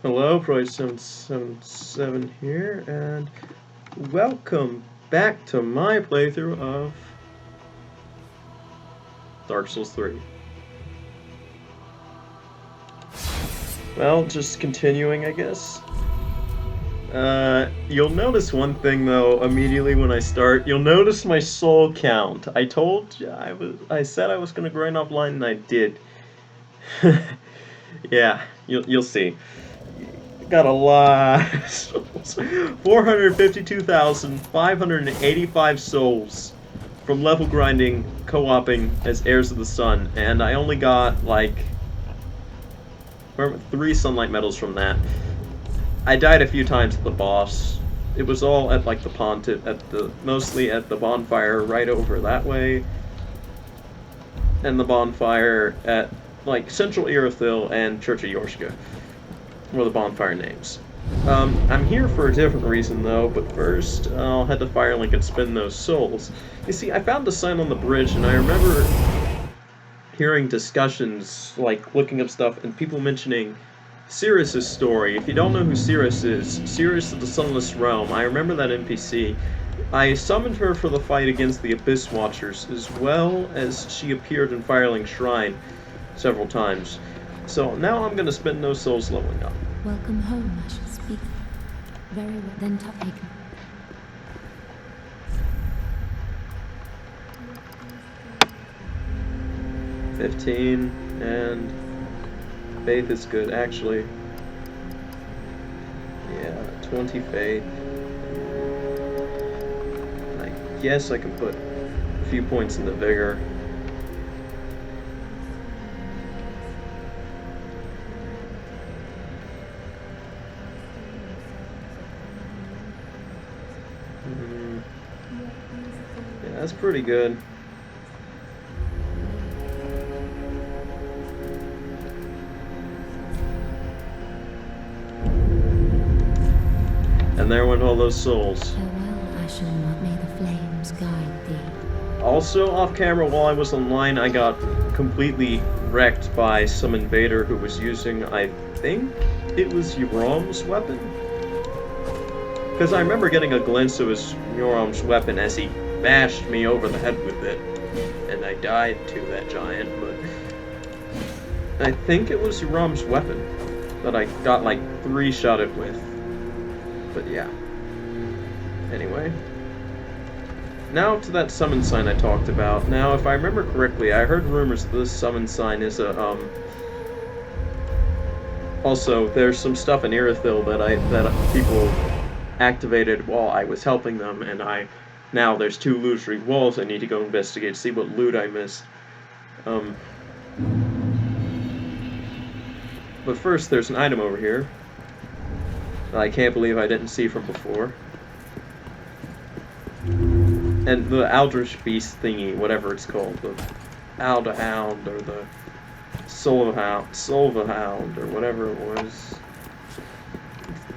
Hello, PROH777 here, and welcome back to my playthrough of Dark Souls 3. Well, just continuing, I guess. You'll notice one thing though immediately when I start. You'll notice my soul count. I told you I said I was gonna grind offline, and I did. Yeah, you'll see. Got a lot of souls. 452,585 souls from level grinding, co-oping as Heirs of the Sun, and I only got like 3 sunlight medals from that. I died a few times at the boss. It was all at like the mostly at the bonfire right over that way, and the bonfire at like Central Irithyll and Church of Yorshka were the bonfire names. I'm here for a different reason though, but first I'll head to Firelink and spend those souls. You see, I found a sign on the bridge, and I remember hearing discussions, like looking up stuff, and people mentioning Cirrus' story. If you don't know who Cirrus is the Sunless Realm. I remember that NPC. I summoned her for the fight against the Abyss Watchers, as well as she appeared in Firelink Shrine several times. So now I'm going to spend those souls leveling up. Welcome home, I shall speak. Very well, then take. 15, and faith is good, actually. Yeah, 20 faith. I guess I can put a few points into vigor. Yeah, that's pretty good. And there went all those souls. Farewell, I shall not, may the flames guide thee. Also, off camera while I was online, I got completely wrecked by some invader who was using, I think it was Yoram's weapon? Because I remember getting a glimpse of his Yoram's weapon as he bashed me over the head with it, and I died to that giant, but I think it was Yoram's weapon that I got like 3-shotted with. But yeah. Anyway. Now to that summon sign I talked about. Now, if I remember correctly, I heard rumors that this summon sign is a, Also, there's some stuff in Irithyll that people activated while I was helping them, and now there's 2 illusory walls I need to go investigate to see what loot I missed. But first, there's an item over here I can't believe I didn't see from before. And the Eldritch Beast thingy, whatever it's called, the Aldahound or the Solvahound or whatever it was.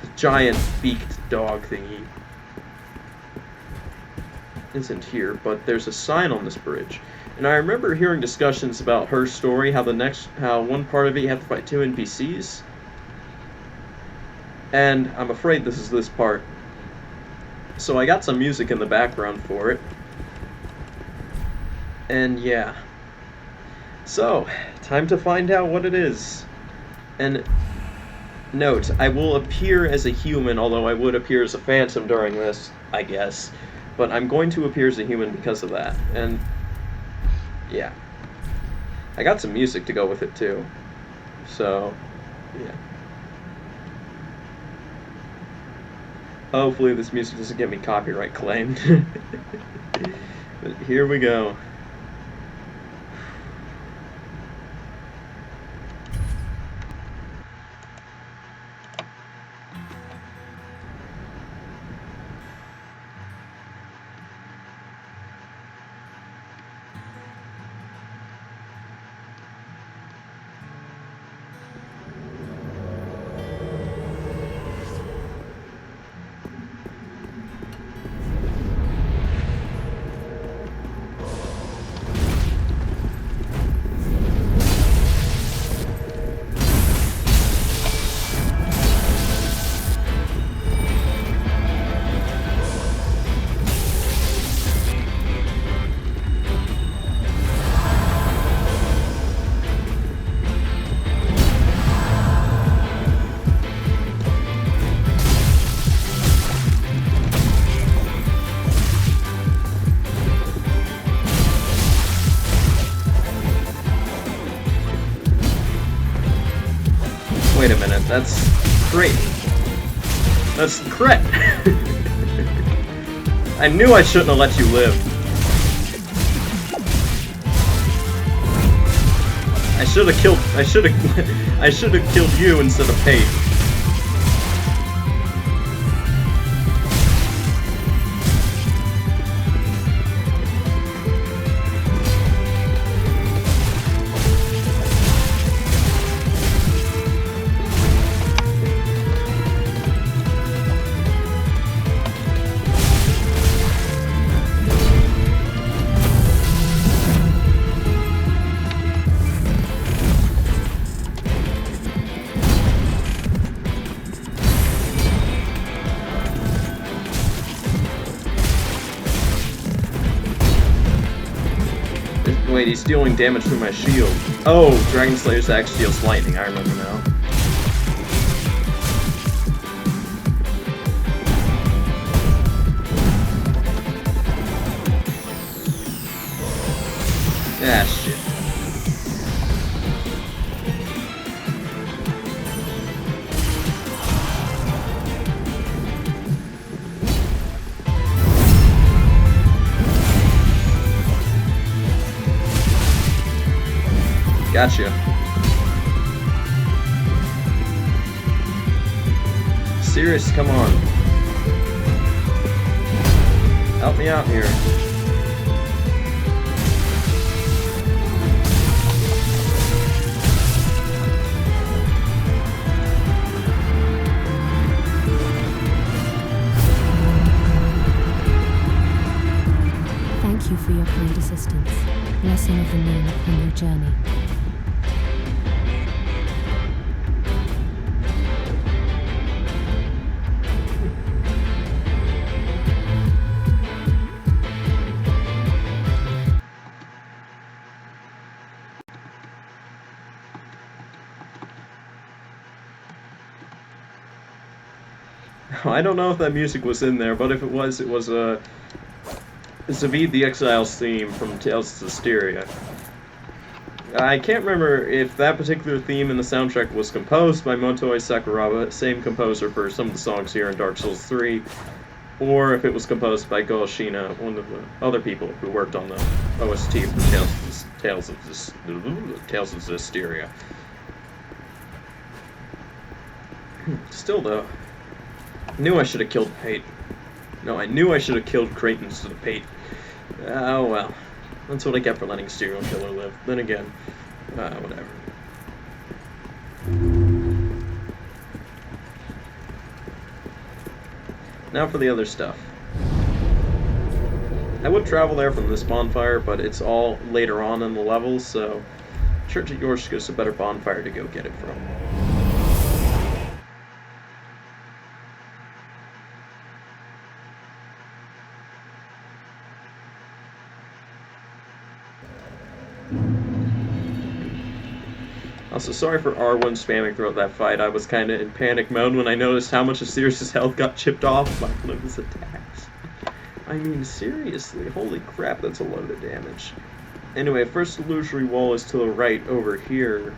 The giant beaked dog thingy isn't here, but there's a sign on this bridge. And I remember hearing discussions about her story, how one part of it you have to fight 2 NPCs. And I'm afraid this is this part. So I got some music in the background for it. And yeah. So, time to find out what it is. And note, I will appear as a human, although I would appear as a phantom during this, I guess. But I'm going to appear as a human because of that. And yeah. I got some music to go with it too. So, yeah. Hopefully this music doesn't get me copyright claimed. But here we go. minute, that's great. That's crit! I knew I shouldn't have let you live. I should have killed you instead of Pate. Wait, he's dealing damage through my shield. Oh, Dragon Slayer's axe deals lightning, I remember now. Ah, shit. Gotcha. Serious, come on. Help me out here. Thank you for your kind assistance. Blessing of the moon upon your journey. I don't know if that music was in there, but if it was Zaveid the Exile's theme from Tales of Zestiria. I can't remember if that particular theme in the soundtrack was composed by Motoi Sakuraba, same composer for some of the songs here in Dark Souls 3, or if it was composed by Go Shina, one of the other people who worked on the OST for Tales of Zestiria. Still though, I knew I should have killed Pate. No, I knew I should have killed Creighton instead of Pate. Oh well. That's what I get for letting Serial Killer live. Then again, whatever. Now for the other stuff. I would travel there from this bonfire, but it's all later on in the levels, so Church of Yorsk is a better bonfire to go get it from. Also, sorry for R1 spamming throughout that fight. I was kind of in panic mode when I noticed how much of Sirius's health got chipped off by one of his attacks. I mean, seriously, holy crap, that's a load of damage. Anyway, first illusory wall is to the right over here.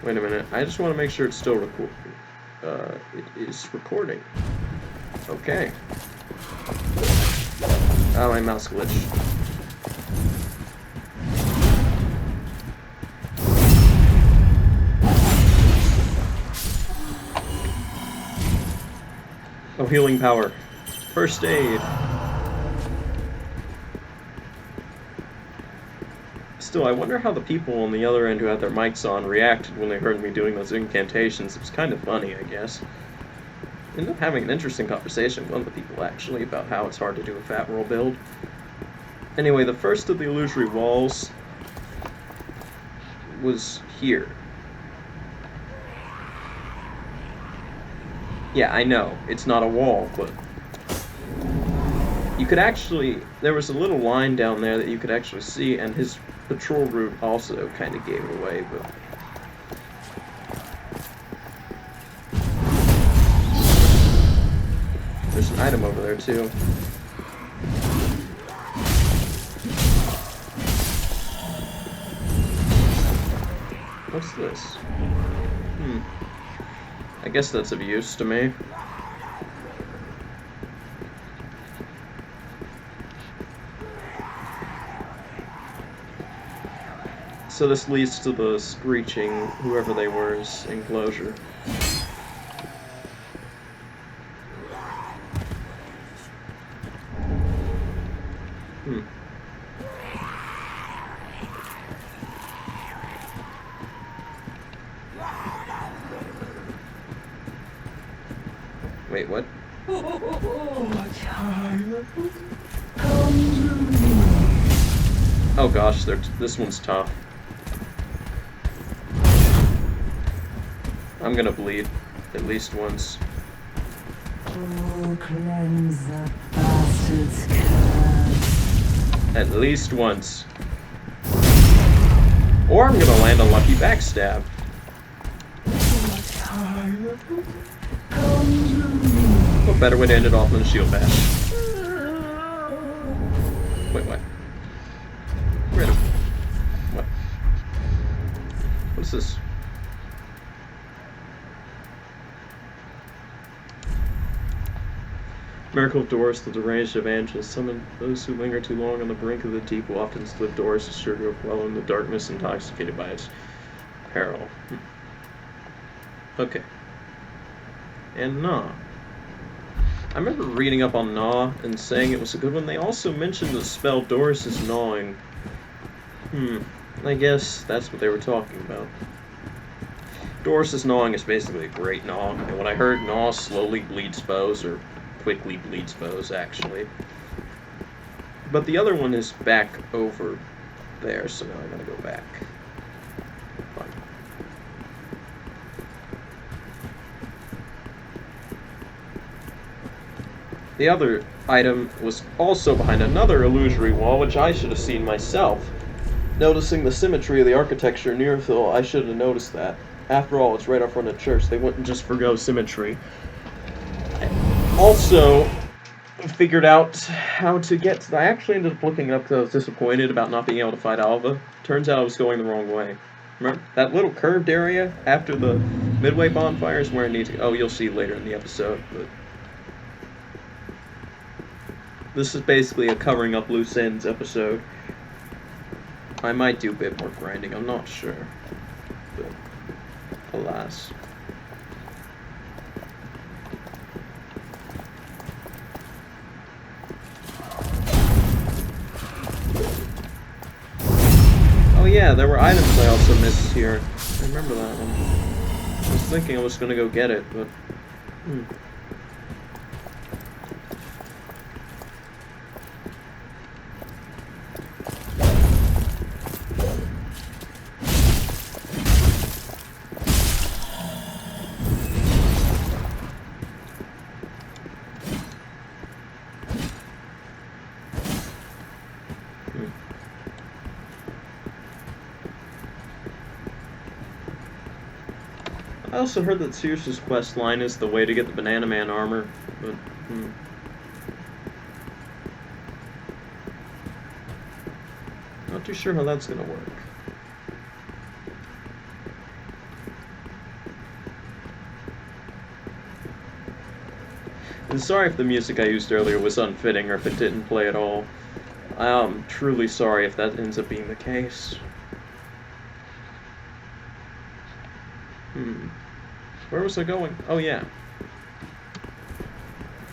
Wait a minute, I just want to make sure it's still recording. It is recording. Okay. Oh, my mouse glitched. Oh, healing power. First aid. Still, I wonder how the people on the other end who had their mics on reacted when they heard me doing those incantations. It was kind of funny, I guess. I ended up having an interesting conversation with one of the people, actually, about how it's hard to do a fat roll build. Anyway, the first of the illusory walls was here. Yeah, I know, it's not a wall, but you could actually, there was a little line down there that you could actually see, and his patrol route also kind of gave it away, but There's an item over there, too. What's this? I guess that's of use to me. So this leads to the screeching, whoever they were's enclosure. Wait, what? Oh gosh, this one's tough. I'm gonna bleed at least once. Oh, cleanse the bastard's curse. At least once. Or I'm gonna land a lucky backstab. What better way to end it off than a shield bash? Wait, what? What? What's this? Miracle of Doris, the deranged evangelist, summon those who linger too long on the brink of the deep will often slip. Doris is sure to go well in the darkness, intoxicated by its peril. Okay. And Gnaw. I remember reading up on Gnaw and saying it was a good one. They also mentioned the spell Doris is gnawing. I guess that's what they were talking about. Doris is gnawing is basically a great gnaw, and when I heard Gnaw slowly bleeds foes, or quickly bleeds foes, actually. But the other one is back over there, so now I gotta go back. Fine. The other item was also behind another illusory wall, which I should have seen myself. Noticing the symmetry of the architecture near Phil, I should have noticed that. After all, it's right up front of the church. They wouldn't just forgo symmetry. I also figured out how to get to... I actually ended up looking up because I was disappointed about not being able to fight Alva. Turns out I was going the wrong way. Remember, that little curved area after the midway bonfire is where I need to... Oh, you'll see later in the episode, but... This is basically a covering up loose ends episode. I might do a bit more grinding, I'm not sure. But, alas. Oh yeah, there were items I also missed here. I remember that one. I was thinking I was gonna go get it, but... I also heard that Sears' quest line is the way to get the Banana Man armor, but, not too sure how that's gonna work. And sorry if the music I used earlier was unfitting or if it didn't play at all. I'm truly sorry if that ends up being the case. Where was I going? Oh yeah.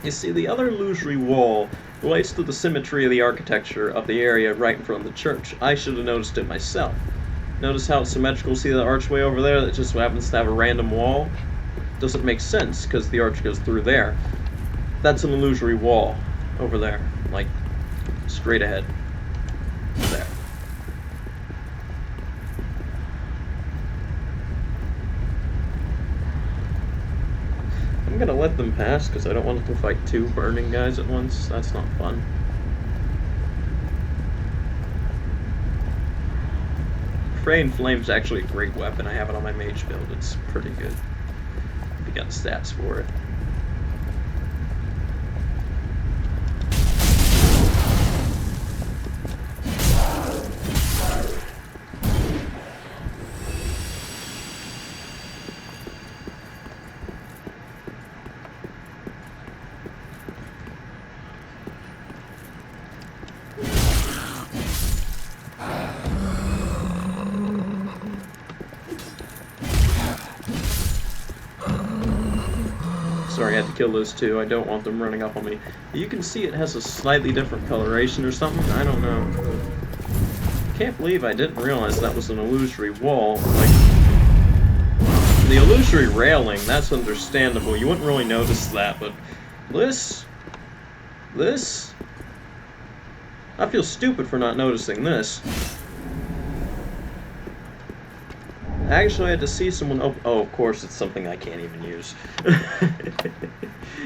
You see, the other illusory wall relates to the symmetry of the architecture of the area right in front of the church. I should have noticed it myself. Notice how it's symmetrical? See the archway over there that just happens to have a random wall? Doesn't make sense, because the arch goes through there. That's an illusory wall over there. Like, straight ahead. There. I'm gonna let them pass because I don't want to fight two burning guys at once. That's not fun. Fray and Flame's actually a great weapon. I have it on my mage build. It's pretty good. If you got stats for it. had to kill those two. I don't want them running up on me. You can see it has a slightly different coloration or something. I don't know. I can't believe I didn't realize that was an illusory wall. Like, the illusory railing, that's understandable. You wouldn't really notice that, but this... I feel stupid for not noticing this. Actually, I had to see someone oh, of course, it's something I can't even use.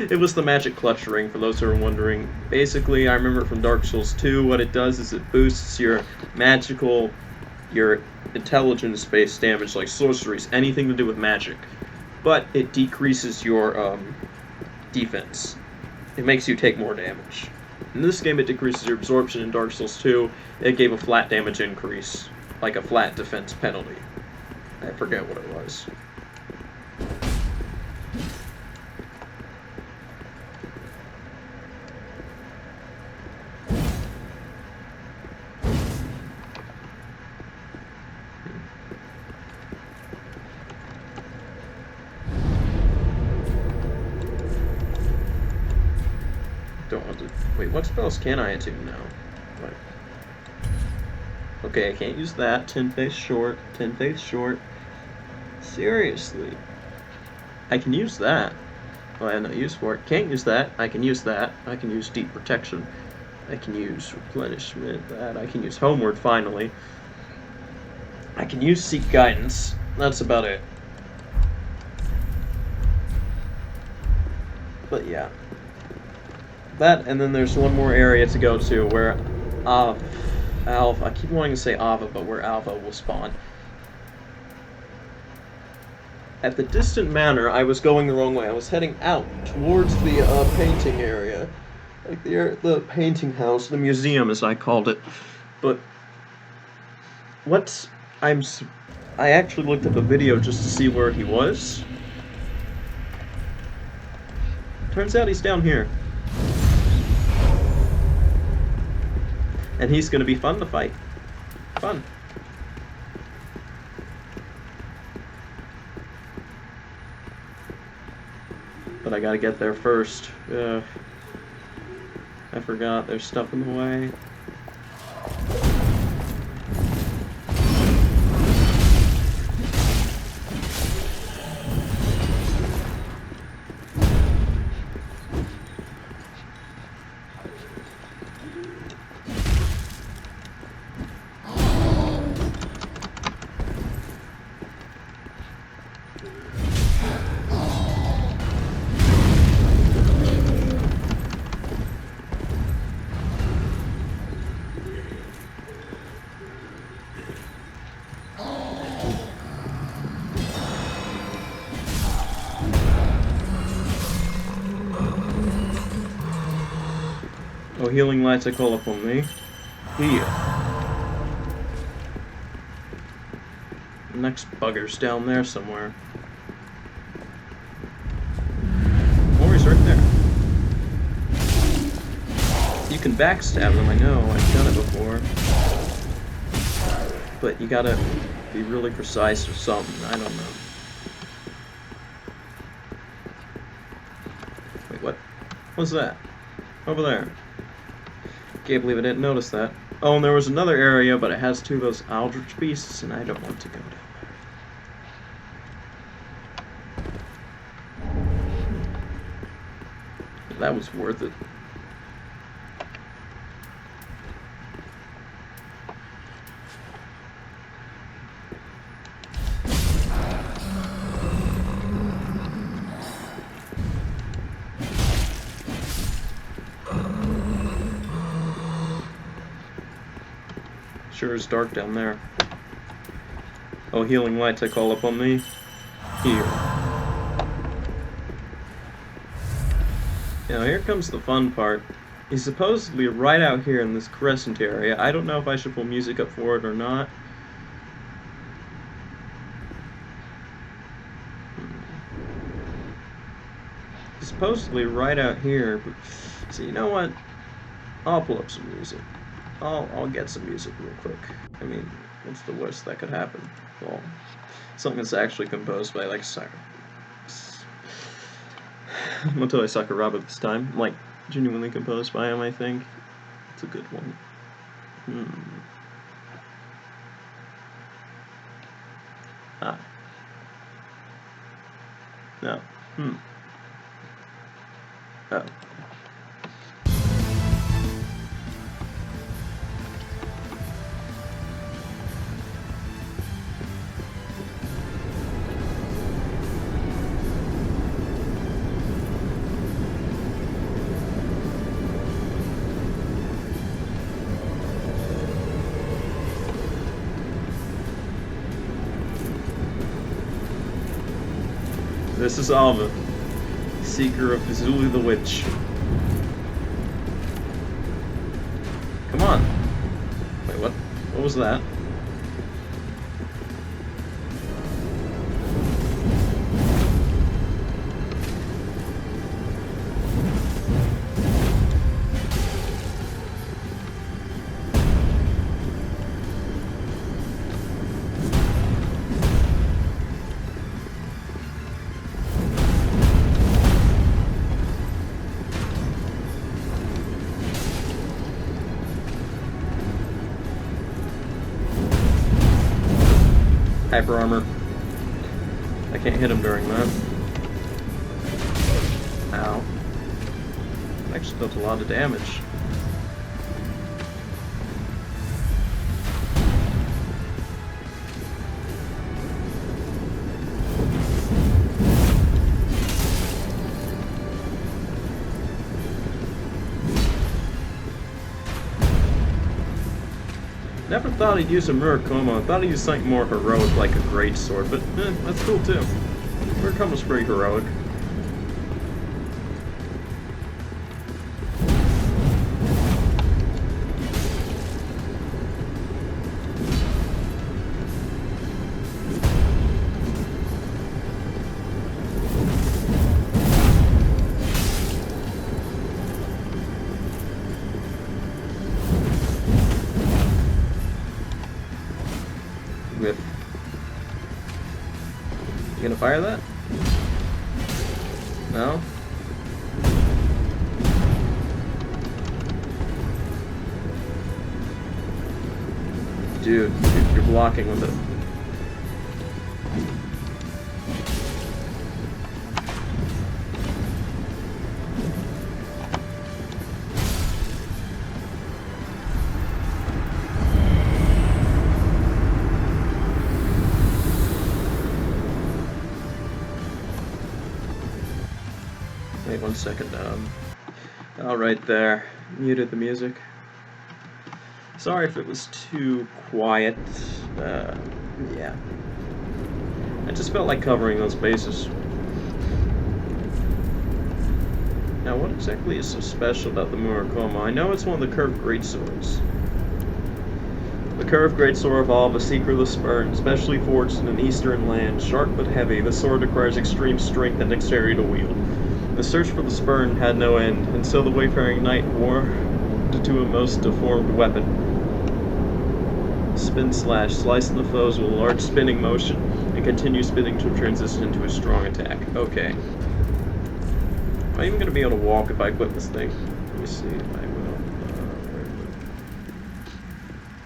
It was the magic clutch ring, for those who are wondering. Basically, I remember from Dark Souls 2, what it does is it boosts your magical, your intelligence-based damage, like sorceries, anything to do with magic. But it decreases your, defense. It makes you take more damage. In this game, it decreases your absorption. In Dark Souls 2, it gave a flat damage increase, like a flat defense penalty. I forget what it was. Don't want to... Wait, what spells can I attune now? What? Okay, I can't use that. 10 face short. 10 face short. Seriously. I can use that. Oh, I have no use for it. Can't use that. I can use that. I can use deep protection. I can use replenishment. That. I can use homeward, finally. I can use seek guidance. That's about it. But yeah. That, and then there's one more area to go to where Alpha, I keep wanting to say Ava, but where Alpha will spawn. At the distant manor, I was going the wrong way. I was heading out towards the painting area. Like the painting house, the museum as I called it. But I actually looked up a video just to see where he was. Turns out he's down here. And he's gonna be fun to fight. Fun. But I gotta get there first. Ugh. I forgot, there's stuff in the way. Oh, healing lights I call upon me. Here. The next bugger's down there somewhere. Or he's right there. You can backstab them, I know, I've done it before. But you gotta be really precise or something, I don't know. Wait, what? What's that? Over there. Can't believe I didn't notice that. Oh, and there was another area, but it has two of those Aldrich beasts, and I don't want to go down there. That was worth it. Sure is dark down there. Oh, healing lights I call upon thee. Here. Now here comes the fun part. He's supposedly right out here in this crescent area. I don't know if I should pull music up for it or not. He's supposedly right out here, but so you know what? I'll pull up some music. I'll get some music real quick. I mean, what's the worst that could happen? Well, something that's actually composed by, like, Motoi Sakuraba this time. Like, genuinely composed by him, I think. It's a good one. Ah. No. Oh. This is Alva, seeker of Zuli the Witch. Come on. Wait, what? What was that? Hyper armor. I can't hit him during that. Ow. Actually dealt a lot of damage. Never thought he'd use a Murakumo. I thought he'd use something more heroic like a great sword, but that's cool too. Murakumo's pretty heroic. Whip. You gonna fire that? No? Dude, you're blocking with it. Wait 1 second. All right there. Muted the music. Sorry if it was too quiet. Yeah. I just felt like covering those bases. Now, what exactly is so special about the Murakumo? I know it's one of the curved greatswords. The curved greatsword of Alva, seekerless spurn, specially forged in an eastern land, sharp but heavy. The sword requires extreme strength and dexterity to wield. The search for the spurn had no end, and so the wayfaring knight wore to a most deformed weapon. Spin slash, slicing the foes with a large spinning motion, and continue spinning to transition into a strong attack. Okay. Am I even going to be able to walk if I equip this thing? Let me see if I will.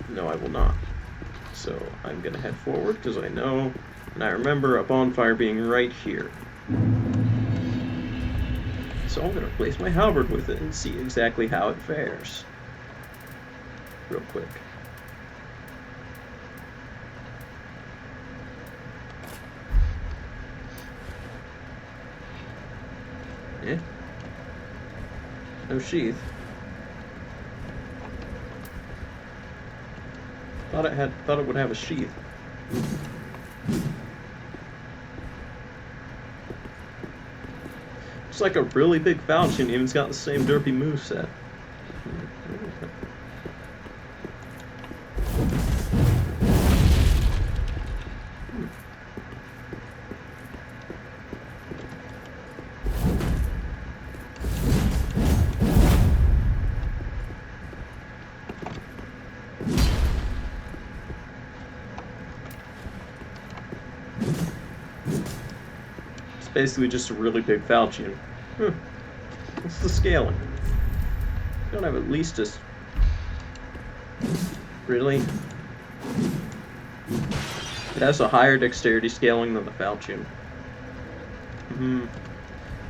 No, I will not. So I'm going to head forward, because I know, and I remember a bonfire being right here. So I'm going to place my halberd with it and see exactly how it fares. Real quick. Eh? No sheath. Thought it would have a sheath. It's like a really big falchion, even's got the same derpy moveset. It's basically just a really big falchion. What's the scaling? Don't have at least a... Really? It has a higher dexterity scaling than the falchion.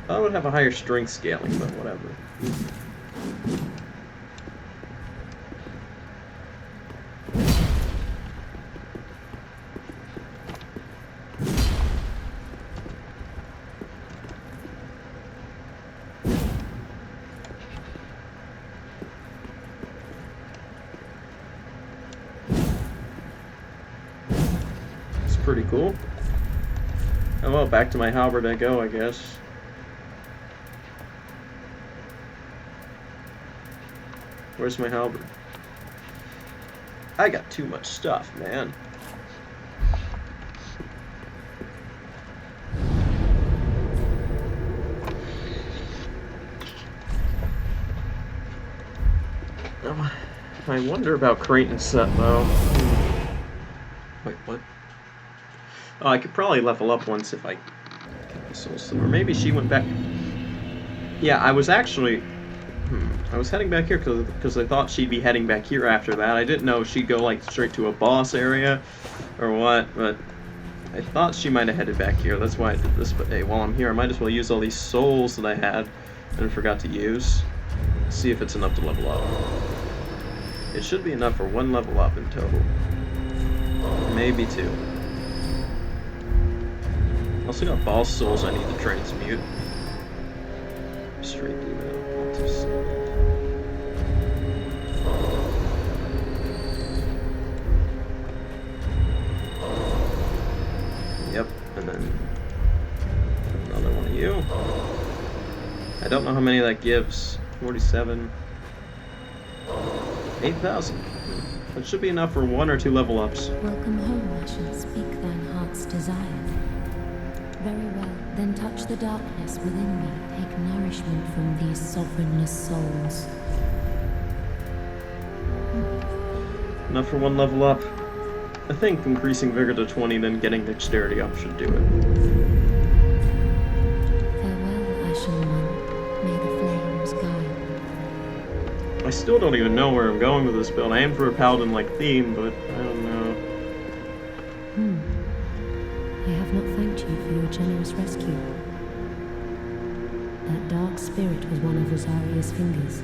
I would have a higher strength scaling, but whatever. Pretty cool. Oh well, back to my halberd I go, I guess. Where's my halberd? I got too much stuff, man. I wonder about Creighton's set though. Wait, what? Oh, I could probably level up once if I get the soul stone. Or maybe she went back. Yeah, I was actually... I was heading back here because I thought she'd be heading back here after that. I didn't know she'd go, like, straight to a boss area or what, but I thought she might have headed back here. That's why I did this. But hey, while I'm here, I might as well use all these souls that I had and forgot to use. See if it's enough to level up. It should be enough for 1 level up in total. Maybe 2. Also got boss souls I need to transmute. Straight through that. Yep, and then another one of you. I don't know how many that gives. 47. 8,000. That should be enough for 1 or 2 level ups. Welcome home, I shall speak thine heart's desire. Very well, then touch the darkness within me, take nourishment from these sovereignless souls. Enough for 1 level up. I think increasing vigor to 20, then getting dexterity up should do it. Farewell, Ashen One. May the flames guide. I still don't even know where I'm going with this build. I aim for a paladin-like theme, but I don't know. I have not thanked you for your generous rescue. That dark spirit was one of Rosaria's fingers.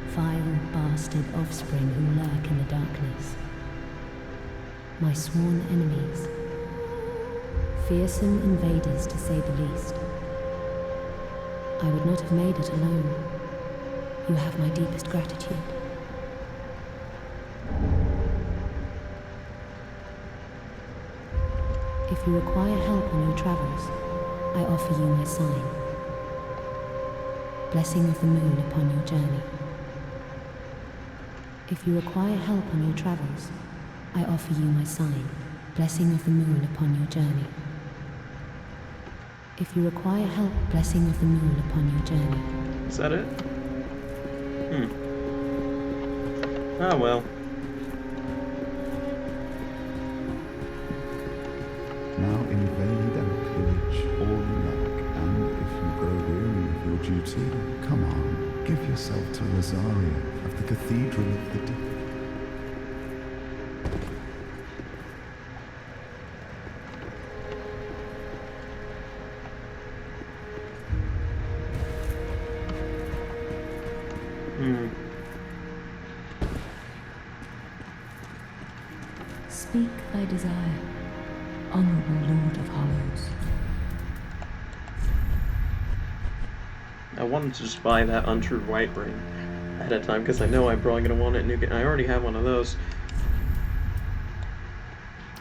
Vile, bastard offspring who lurk in the darkness. My sworn enemies. Fearsome invaders, to say the least. I would not have made it alone. You have my deepest gratitude. If you require help on your travels, I offer you my sign. Blessing of the moon upon your journey. If you require help on your travels, I offer you my sign. Blessing of the moon upon your journey. If you require help, blessing of the moon upon your journey. Is that it? Ah, well. Now invade and pillage all you like, and if you grow weary of your duty, come on, give yourself to Rosaria of the Cathedral of the Deep. Speak thy desire, honorable Lord of Hollows. I wanted to just buy that untrue white ring ahead of time because I know I'm probably going to want it in New Game. I already have one of those.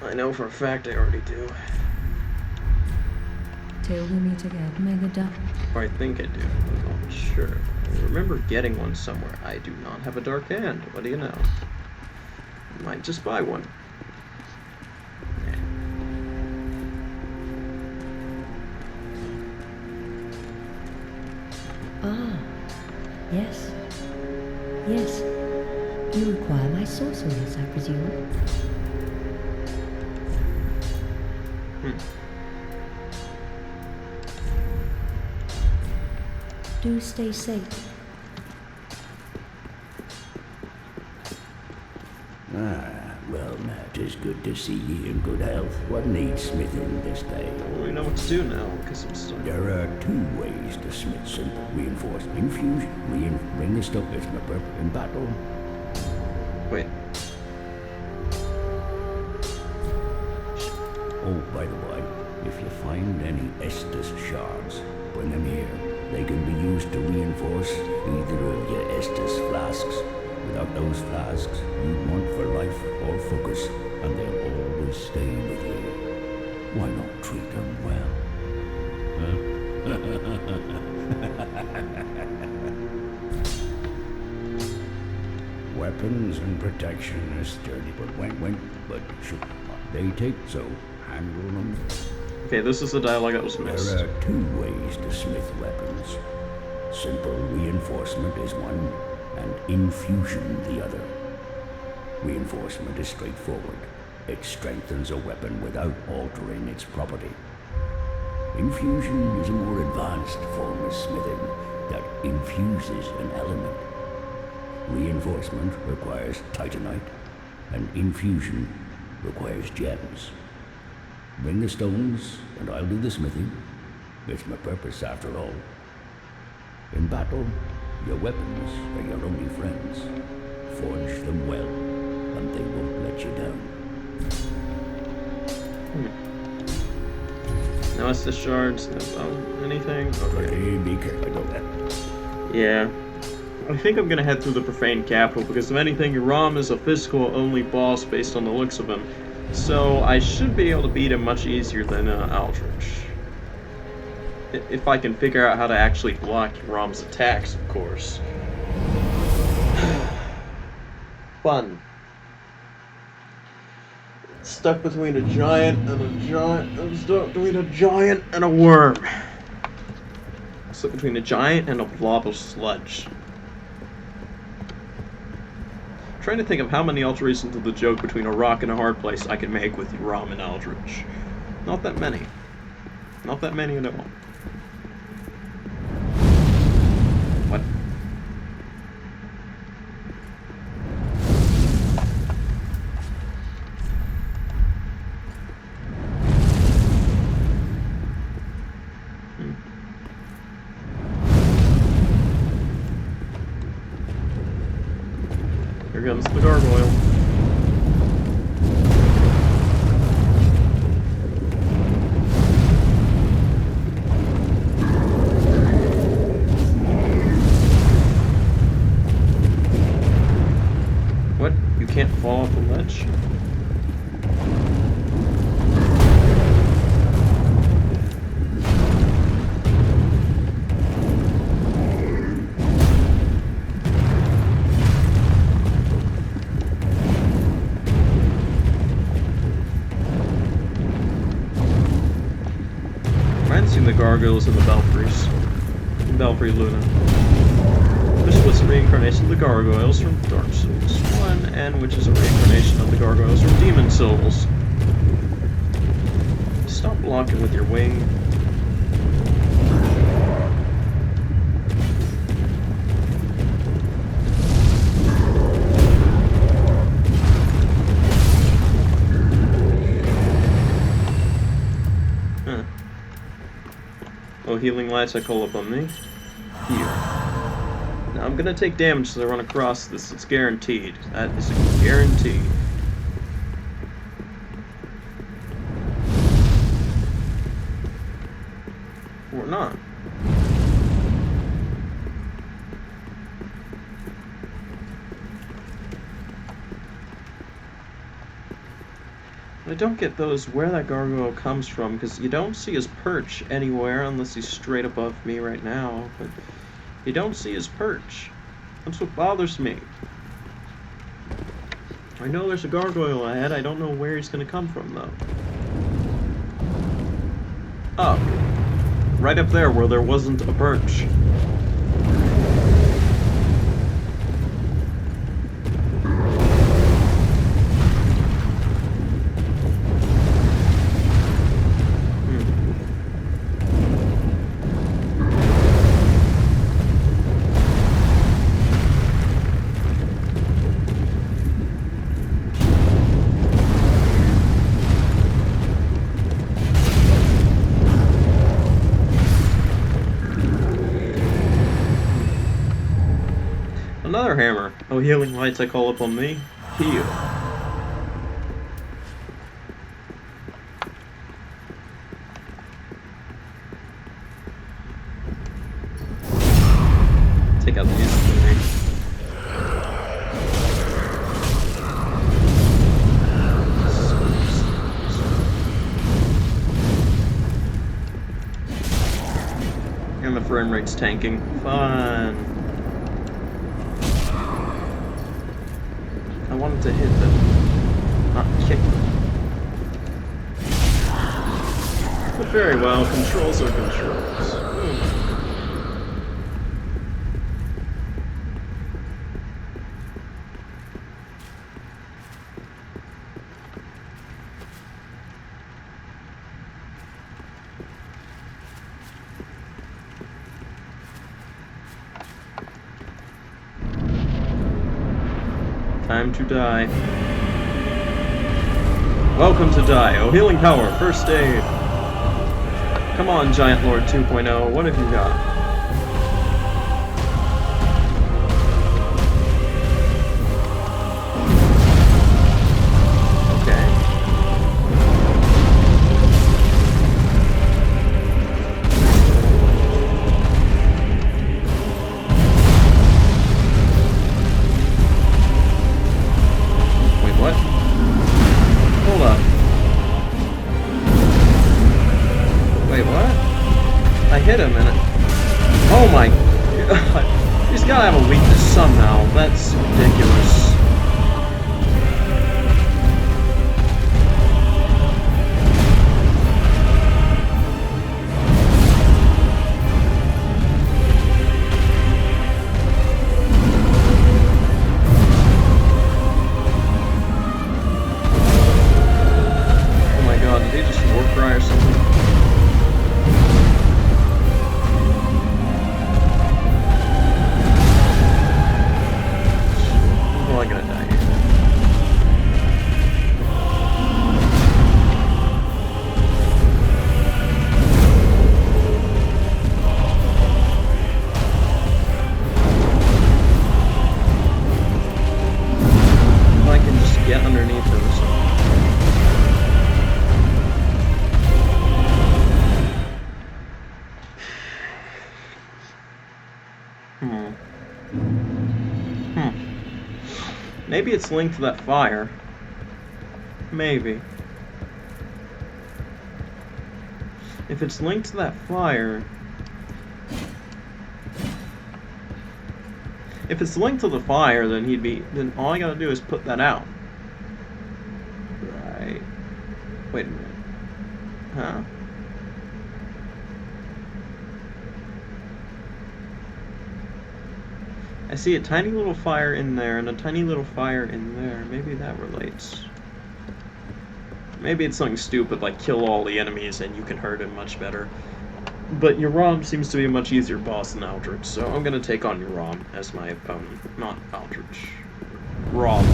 I know for a fact I already do. Till we meet again, may the dark... Or I think I do. I'm not sure. I remember getting one somewhere. I do not have a dark hand. What do you know? Might just buy one. Ah, yes. Yes. You require my sorceries, I presume. Do stay safe. Well, Matt, it's good to see ye in good health. What needs smithing this day? Well, we know what to do now, because I'm stuck. There are 2 ways to smith simple reinforced infusion. Bring the stuff that's my purpose in battle. Wait. Oh, by the way, if you find any Estus shards, bring them here. They can be used to reinforce either of your Estus flasks. Without those flasks, you'd want for life or focus, and they'll always stay with you. Why not treat them well? Huh? Weapons and protection are sturdy, but should they take so handle them? Okay, this is the dialogue that was missed. There are 2 ways to smith weapons. Simple reinforcement is one, and infusion the other. Reinforcement is straightforward. It strengthens a weapon without altering its property. Infusion is a more advanced form of smithing that infuses an element. Reinforcement requires titanite, and infusion requires gems. Bring the stones, and I'll do the smithing. It's my purpose, after all. In battle, your weapons are your only friends. Forge them well, and they won't let you down. No Estus shards, no anything? Okay. Okay, be careful. Yeah. I think I'm gonna head through the Profane Capital, because if anything, Ram is a physical-only boss based on the looks of him. So I should be able to beat him much easier than Aldrich. If I can figure out how to actually block Ram's attacks, of course. Fun. Stuck between a giant and a giant. I'm stuck between a giant and a worm. Stuck between a giant and a blob of sludge. I'm trying to think of how many alterations of the joke between a rock and a hard place I can make with Ram and Aldrich. Not that many. Not that many at all. What? Here comes the gargoyle. What? You can't fall off the ledge? The gargoyles and the belfries. In Belfry Luna. This was a reincarnation of the gargoyles from Dark Souls 1, and which is a reincarnation of the gargoyles from Demon Souls. Stop blocking with your wing. Oh, healing lights I call upon me. Here. Now I'm gonna take damage as I run across this. It's guaranteed. That is a guarantee. Or not. I don't get those where that gargoyle comes from, because you don't see his perch anywhere unless he's straight above me right now, but you don't see his perch. That's what bothers me. I know there's a gargoyle ahead, I don't know where he's gonna come from though. Oh, right up there where there wasn't a perch. Another hammer. Oh, healing lights I call upon thee. Heal. Take out these three. And the frame rate's tanking. Fun. I wanted to hit them, not kick them. But very well, controls are controls. Time to die. Welcome to die. Oh, healing power. First aid. Come on, Giant Lord 2.0. What have you got? Hit him and oh my god, he's gotta have a weakness somehow. That's ridiculous. Oh my god, did he just war cry or something? Get underneath him or something. Maybe it's linked to that fire. Maybe. If it's linked to that fire... If it's linked to the fire, then he'd be... Then all I gotta do is put that out. Right. Wait a minute. Huh? I see a tiny little fire in there and a tiny little fire in there. Maybe that relates. Maybe it's something stupid like kill all the enemies and you can hurt him much better. But Euram seems to be a much easier boss than Aldrich, so I'm gonna take on Euram as my opponent. Not Aldrich. Rom.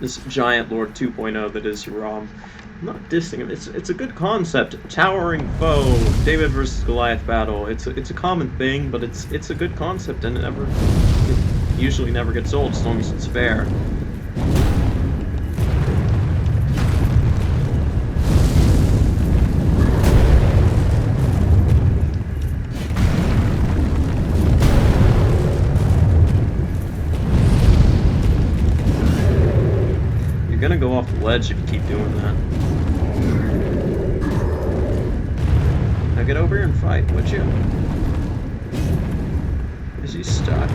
This Giant Lord 2.0 that is Euram. I'm not dissing him. It's a good concept. Towering foe, David versus Goliath battle. It's a common thing, but it's a good concept, and it usually never gets old as long as it's fair. You're gonna go off the ledge if you keep doing that. Now get over here and fight, would you? Is he stuck?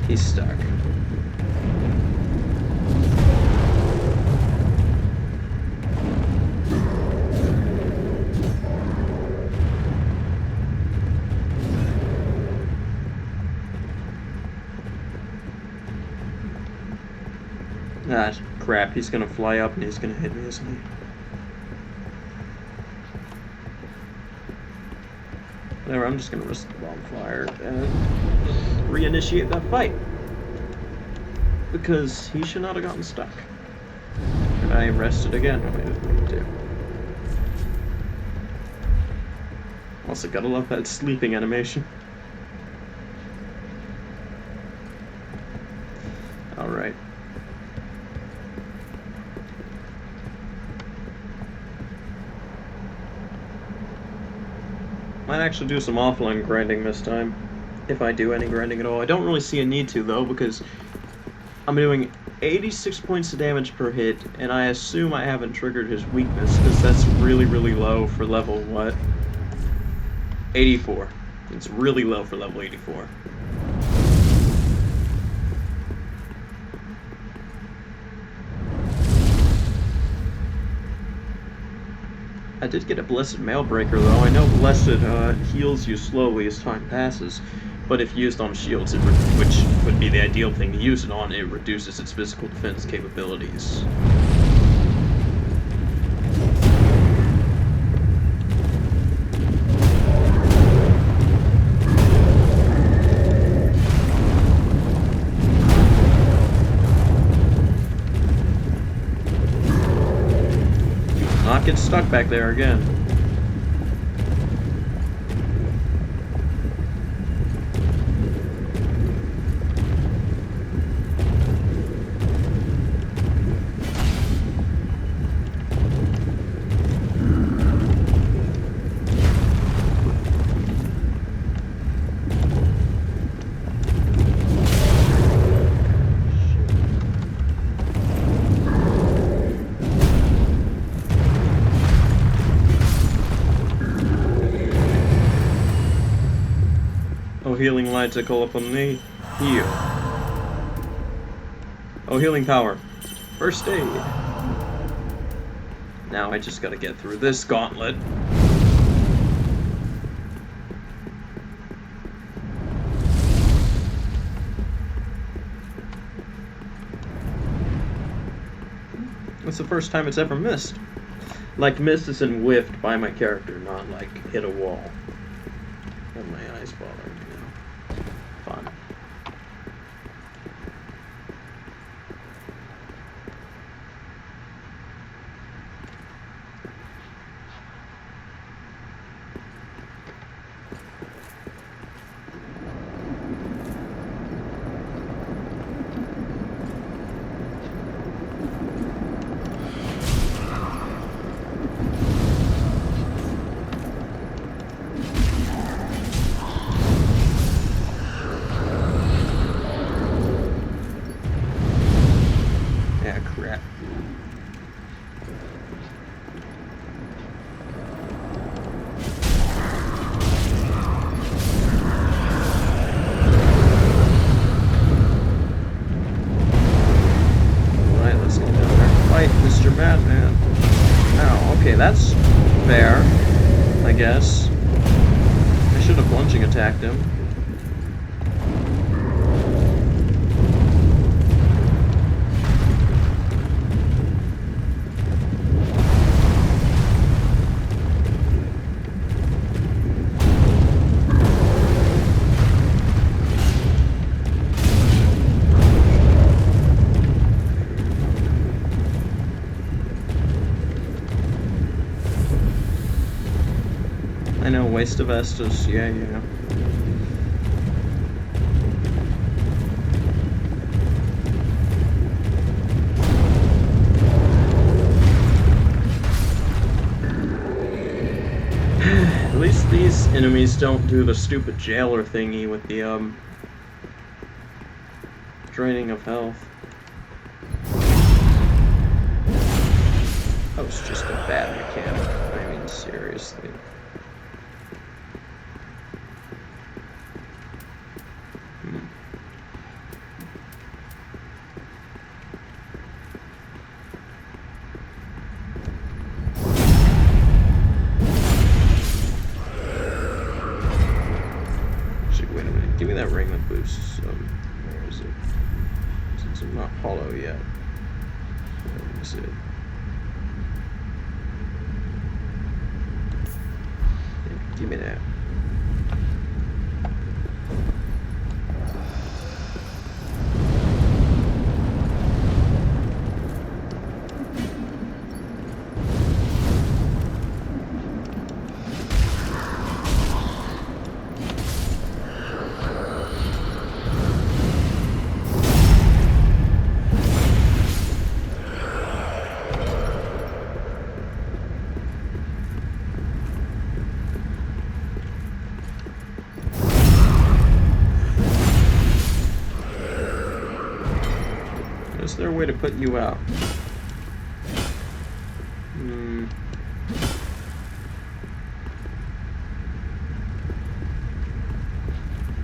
He's stuck. Ah, crap, he's gonna fly up and he's gonna hit me, isn't he? Whatever, I'm just gonna risk the bonfire and reinitiate that fight. Because he should not have gotten stuck. And I rested again when I didn't need to. Also, gotta love that sleeping animation. Alright. Might actually do some offline grinding this time. If I do any grinding at all. I don't really see a need to, though, because I'm doing 86 points of damage per hit, and I assume I haven't triggered his weakness, because that's really, really low for level, what? 84. It's really low for level 84. I did get a Blessed Mailbreaker, though. I know Blessed heals you slowly as time passes, but if used on shields, which would be the ideal thing to use it on, it reduces its physical defense capabilities. Not get stuck back there again. Healing light to call upon me. Heal. Oh, healing power. First aid. Now I just gotta get through this gauntlet. It's the first time it's ever missed. Like, missed as in whiffed by my character, not like hit a wall. Oh, my eyes bothering me now. Fun. That's fair, I guess. I should have lunging attacked him. I know, waste of Estus, yeah. At least these enemies don't do the stupid jailer thingy with the, draining of health. That was just a bad mechanic, I mean, seriously. Give me that ring that boosts, where is it? Since I'm not hollow yet. Let me see. Yeah, give me that. Is there a way to put you out?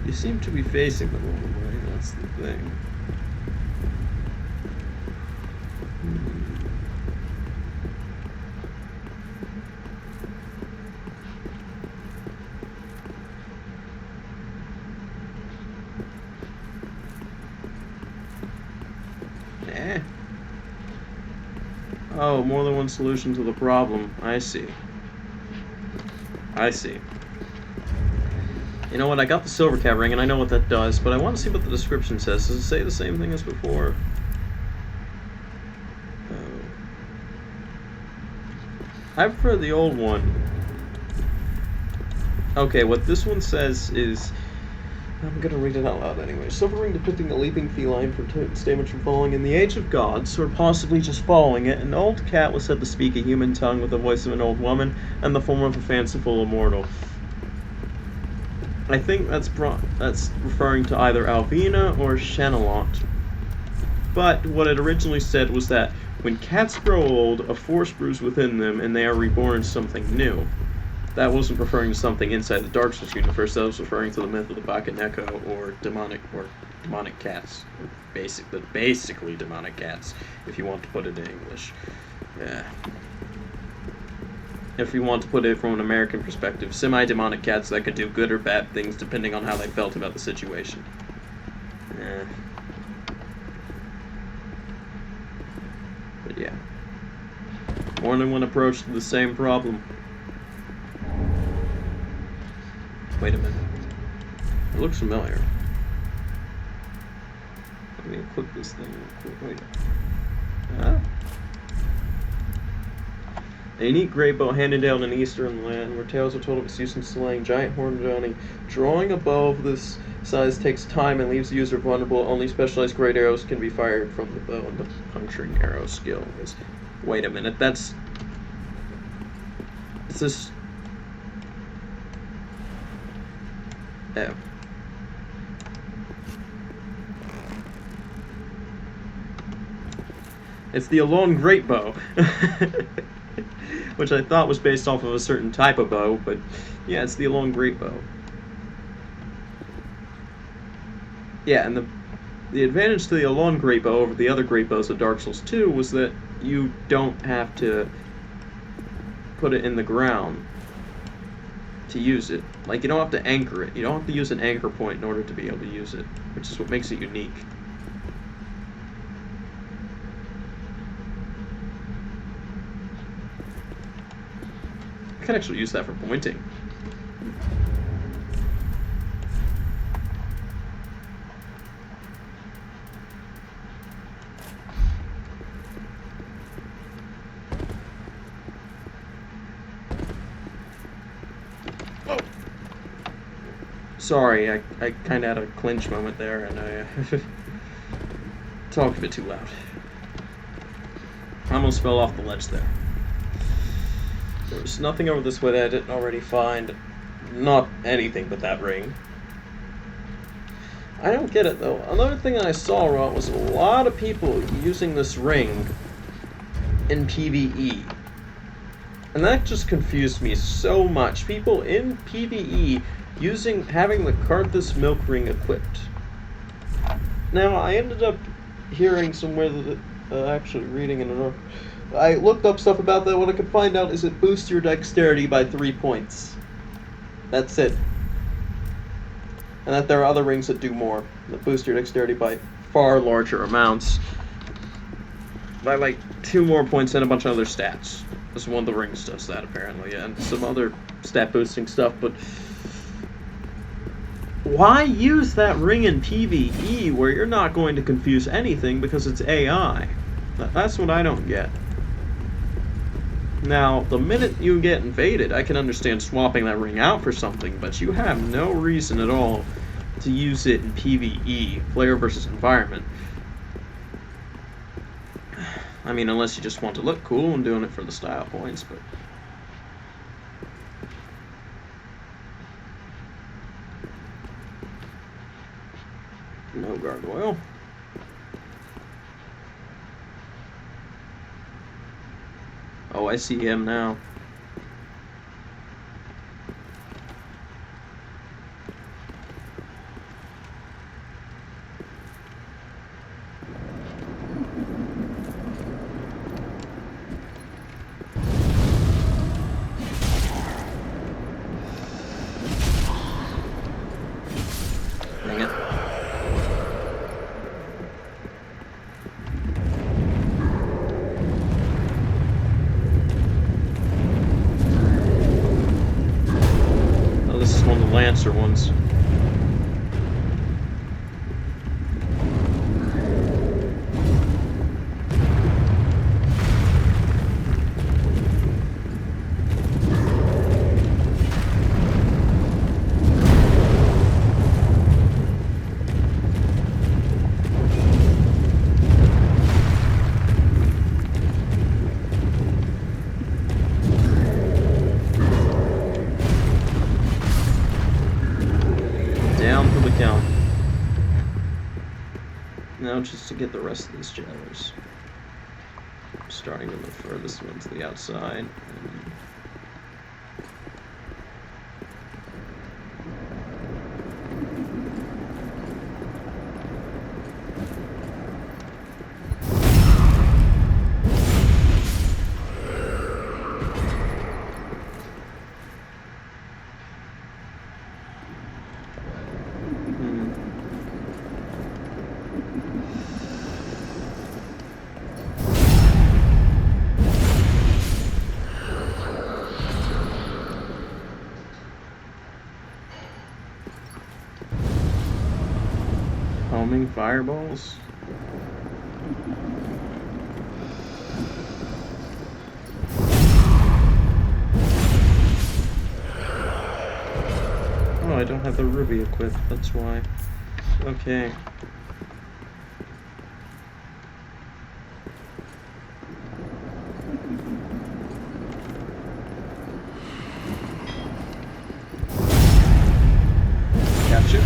You seem to be facing the wrong way, that's the thing. Oh, more than one solution to the problem. I see. I see. You know what, I got the silver cat ring and I know what that does, but I want to see what the description says. Does it say the same thing as before? I prefer the old one. Okay, what this one says is... I'm gonna read it out loud anyway. Silver ring depicting a leaping feline protects damage from falling. In the age of gods, or possibly just following it, an old cat was said to speak a human tongue with the voice of an old woman and the form of a fanciful immortal. I think that's referring to either Alvina or Shanalot. But what it originally said was that when cats grow old, a force brews within them and they are reborn as something new. That wasn't referring to something inside the Dark Souls universe, that was referring to the myth of the Bakaneko, or demonic cats. Or basically demonic cats, if you want to put it in English. Yeah. If you want to put it from an American perspective, semi-demonic cats that could do good or bad things depending on how they felt about the situation. Yeah. But yeah. More than one approach to the same problem. Wait a minute. It looks familiar. Let me click this thing real quick. Wait. Huh? A unique great bow handed down in Eastern land, where tales are told of its use in slaying giant horned Oni. Drawing a bow of this size takes time and leaves the user vulnerable. Only specialized great arrows can be fired from the bow, and the puncturing arrow skill is... Wait a minute, that's... It's this... Oh. It's the Alone Great Bow. Which I thought was based off of a certain type of bow, but yeah, it's the Alone Great Bow. Yeah, and the advantage to the Alone Great Bow over the other Great Bows of Dark Souls 2 was that you don't have to put it in the ground to use it. Like, you don't have to anchor it. You don't have to use an anchor point in order to be able to use it, which is what makes it unique. I can actually use that for pointing. Oh. Sorry, I kind of had a clinch moment there, and I talked a bit too loud. I almost fell off the ledge there. There's nothing over this way that I didn't already find. Not anything but that ring. I don't get it, though. Another thing I saw, Rot, was a lot of people using this ring in PvE. And that just confused me so much. People in PvE having the Karthus milk ring equipped. Now, I ended up hearing somewhere that actually reading in an I looked up stuff about that. What I could find out is it boosts your dexterity by 3 points. That's it. And that there are other rings that do more, that boost your dexterity by far larger amounts. by like 2 more points and a bunch of other stats. This one of the rings does that apparently, and some other stat boosting stuff, but why use that ring in PvE where you're not going to confuse anything because it's AI? That's what I don't get. Now, the minute you get invaded, I can understand swapping that ring out for something, but you have no reason at all to use it in PvE, player versus environment. I mean, unless you just want to look cool and doing it for the style points, but... no gargoyle. Oh, I see him now. Dang it. Oh, this is one of the Lancer ones. Down for the count. Now just to get the rest of these jailers. Starting with the furthest one to the outside. Homing fireballs. Oh, I don't have the ruby equipped, that's why. Okay. Gotcha.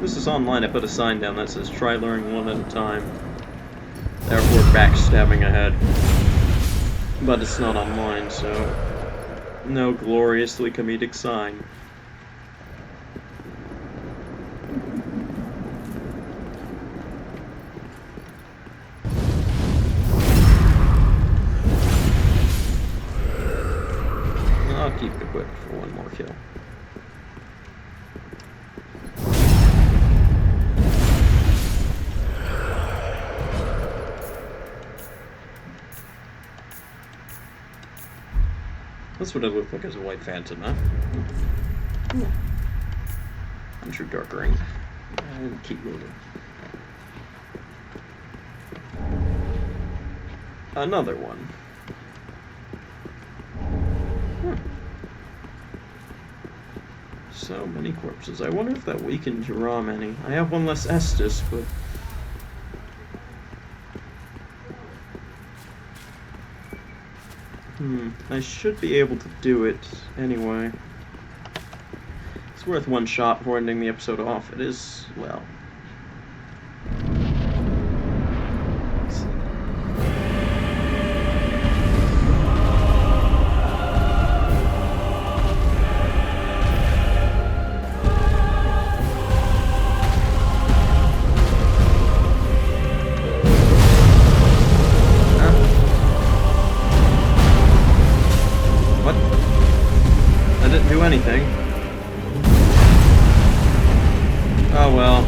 This is online. I put a sign down that says try luring one at a time. Therefore backstabbing ahead. But it's not online, so no gloriously comedic sign. I'll keep it equipped for one more kill. That's what it looked like as a white phantom, huh? Cool. True dark ring. And keep moving. Another one. So many corpses. I wonder if that weakened draw many. I have one less Estus, but... I should be able to do it anyway. It's worth one shot before ending the episode off. It is, well... Didn't do anything. Oh well.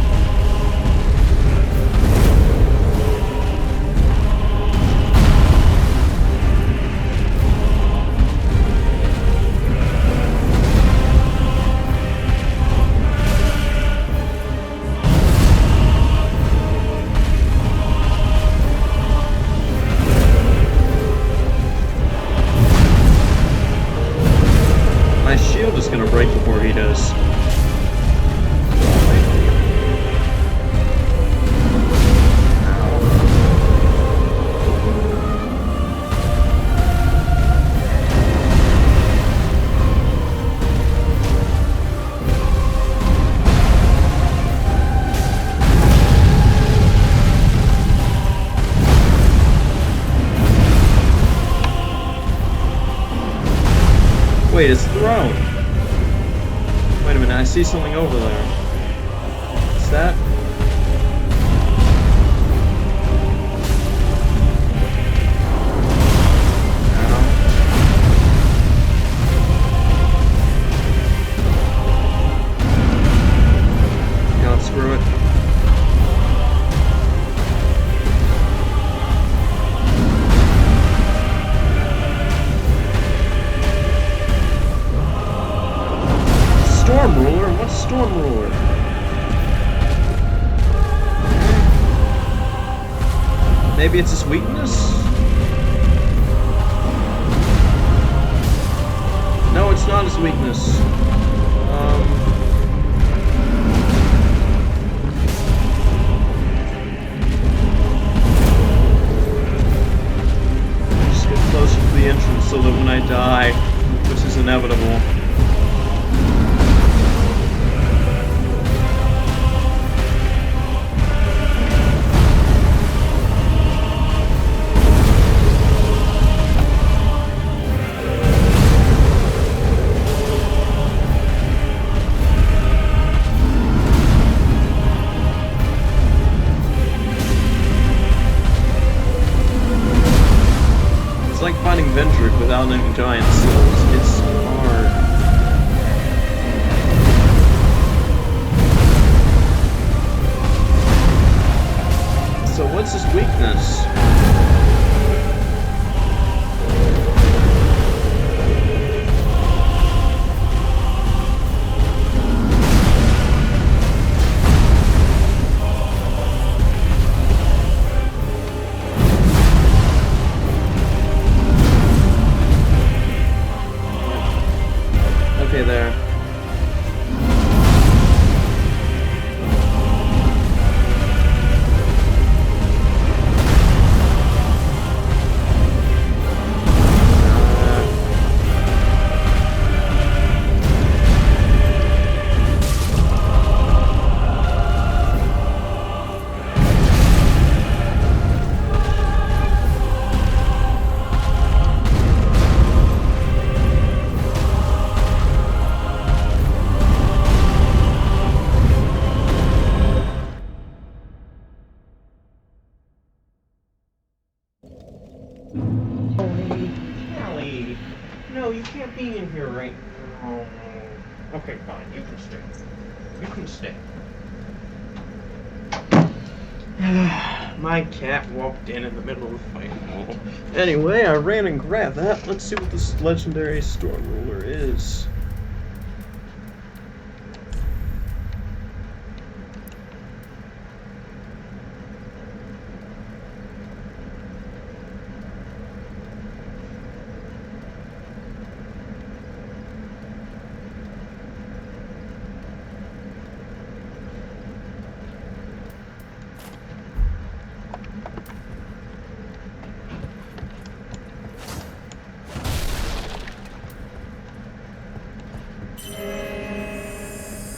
My shield is gonna break before he does. Wait, it's thrown. Wait a minute, I see something over there. What's that? No, screw it. Storm Ruler? What's Storm Ruler? Maybe it's his weakness? No, it's not his weakness. Just get closer to the entrance so that when I die, which is inevitable, it's like fighting Vendrick without any giant souls. It's hard. So what's his weakness? Okay, there. Callie, no, you can't be in here right now. Okay, fine, you can stay. You can stay. My cat walked in the middle of the fight. Anyway, I ran and grabbed that. Let's see what this legendary Storm Ruler is.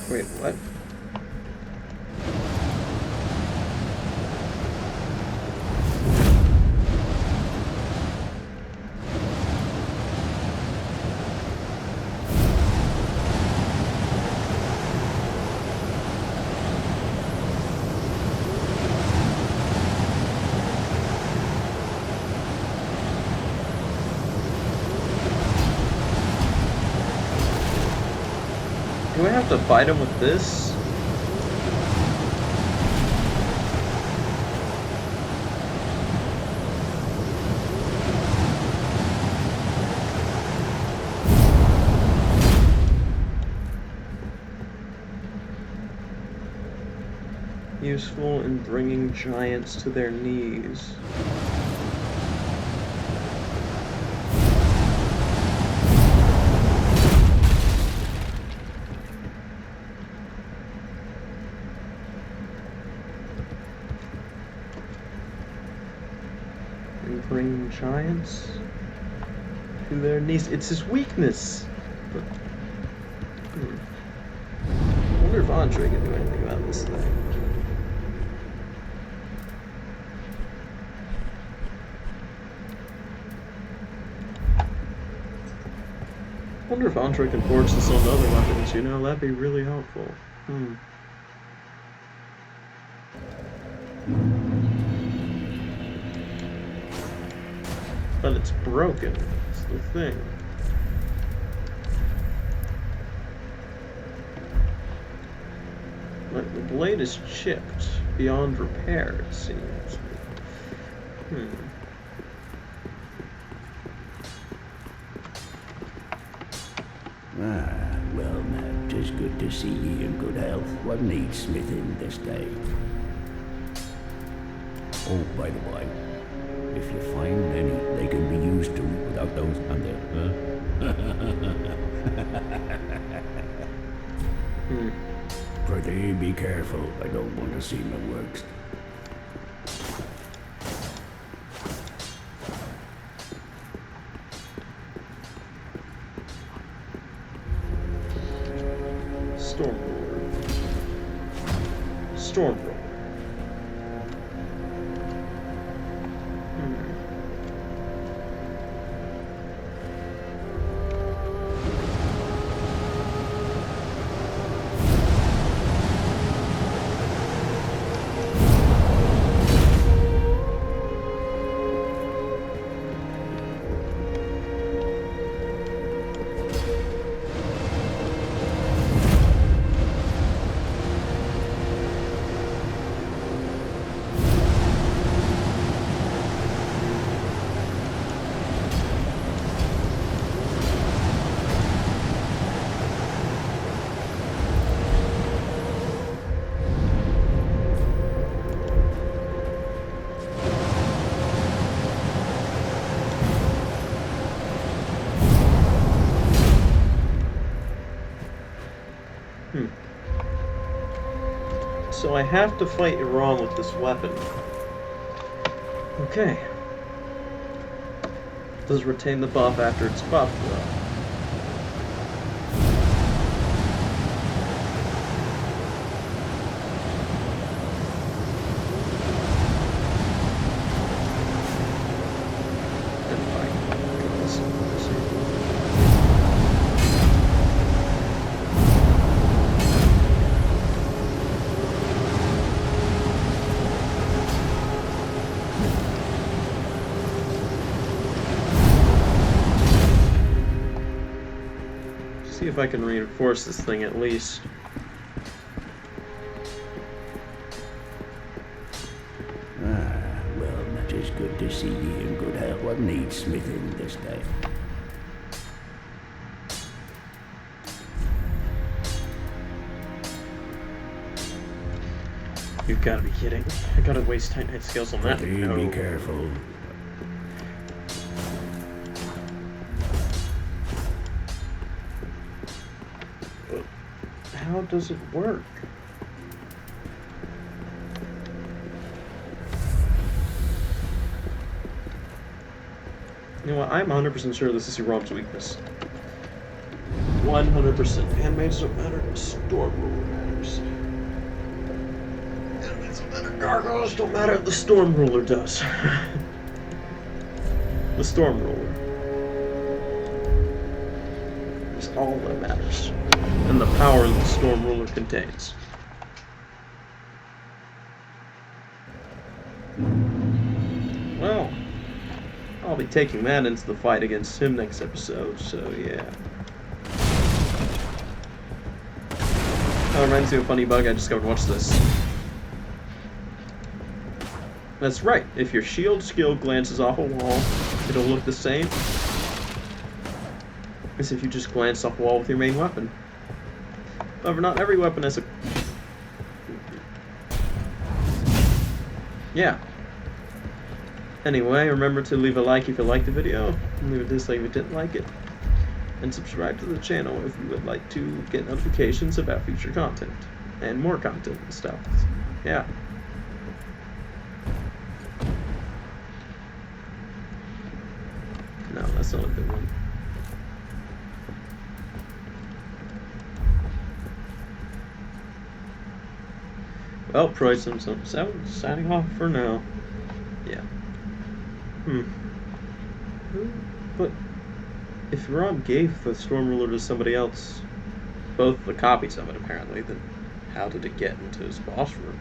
Wait, what? Do I have to fight him with this? Useful in bringing giants to their knees. Bring giants to their knees. It's his weakness. But, I wonder if Andre can do anything about this thing. I wonder if Andre can forge this on other weapons, you know? That'd be really helpful. But it's broken. It's the thing. Like, the blade is chipped beyond repair, it seems. Ah, well, Matt, 'tis good to see ye in good health. What needs smithing this day? Oh, by the way, if you find any, they can be used too without those on there, Pretty be careful. I don't want to see my works. Storm roller. So I have to fight Iran with this weapon. Okay. Does retain the buff after it's buffed, though. See if I can reinforce this thing at least. Ah, well, it is good to see ye in good health. What needs smithing this day? You've got to be kidding. I gotta waste Titanite scales on that. Pretty No. be careful. How does it work? You know what? I'm 100% sure this is Hiram's weakness. 100%. Handmaids don't matter. Storm ruler matters. Handmaids don't matter. Gargoyles don't matter. The storm ruler does. The storm ruler is all that matters. And the power that the storm ruler contains. Well, I'll be taking that into the fight against him next episode, so yeah. Oh, reminds me of a funny bug I discovered. Watch this. That's right. If your shield skill glances off a wall, it'll look the same as if you just glanced off a wall with your main weapon. However, not every weapon has a... Yeah. Anyway, remember to leave a like if you liked the video, and leave a dislike if you didn't like it, and subscribe to the channel if you would like to get notifications about future content, and more content and stuff. Yeah. No, that's not a good one. Well, PROH777's signing off for now. Yeah. But if Rob gave the Storm Ruler to somebody else, both the copies of it apparently, then how did it get into his boss room?